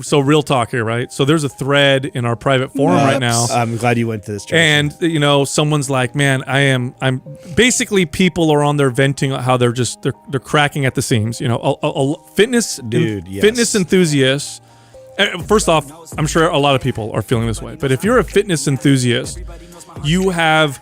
So real talk here, right? So there's a thread in our private forum right now. I'm glad you went to this. And someone's like, man, I'm basically people are on there venting how they're cracking at the seams. Fitness enthusiasts. First off, I'm sure a lot of people are feeling this way. But if you're a fitness enthusiast, you have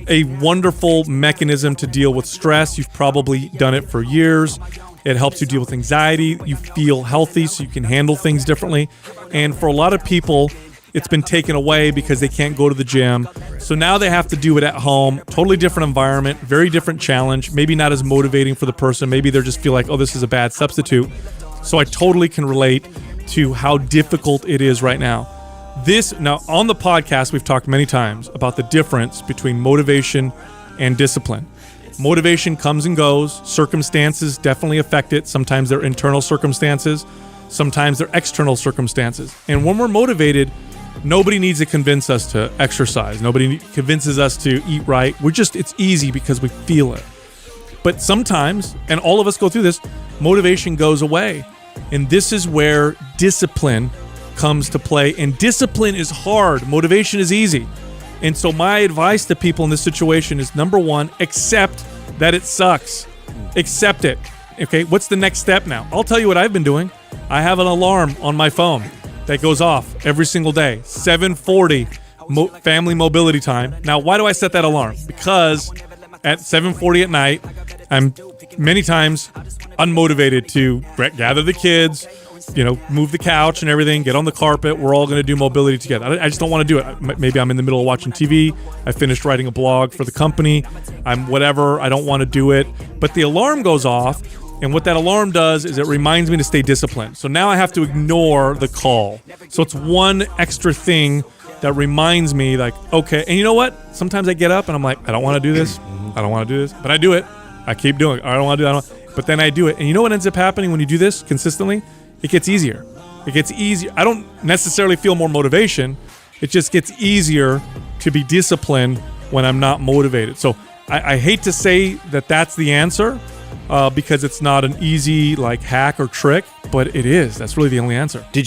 a wonderful mechanism to deal with stress. You've probably done it for years. It helps you deal with anxiety. You feel healthy, so you can handle things differently. And for a lot of people, it's been taken away because they can't go to the gym. So now they have to do it at home. Totally different environment, very different challenge. Maybe not as motivating for the person. Maybe they just feel like, oh, this is a bad substitute. So I totally can relate to how difficult it is right now. Now, on the podcast, we've talked many times about the difference between motivation and discipline. Motivation comes and goes. Circumstances definitely affect it. Sometimes they're internal circumstances. Sometimes they're external circumstances. And when we're motivated, nobody needs to convince us to exercise. Nobody convinces us to eat right. It's easy because we feel it. But sometimes, and all of us go through this, motivation goes away. And this is where discipline comes to play. And discipline is hard. Motivation is easy. And so my advice to people in this situation is, number one, accept that it sucks. Accept it. Okay, what's the next step now? I'll tell you what I've been doing. I have an alarm on my phone that goes off every single day. 7:40 family mobility time. Now, why do I set that alarm? Because at 7:40 at night, I'm many times unmotivated to gather the kids, move the couch and everything, get on the carpet. We're all going to do mobility together. I just don't want to do it. Maybe I'm in the middle of watching TV. I finished writing a blog for the company. I'm whatever. I don't want to do it. But the alarm goes off, and what that alarm does is it reminds me to stay disciplined. So now I have to ignore the call. So it's one extra thing that reminds me, like, okay. And you know what? Sometimes I get up and I'm like, I don't want to do this. I don't want to do this. But I do it. I keep doing it. I don't want to do it. But then I do it. And you know what ends up happening when you do this consistently? It gets easier. It gets easier. I don't necessarily feel more motivation. It just gets easier to be disciplined when I'm not motivated. So I hate to say that that's the answer because it's not an easy hack or trick, but it is. That's really the only answer. Did you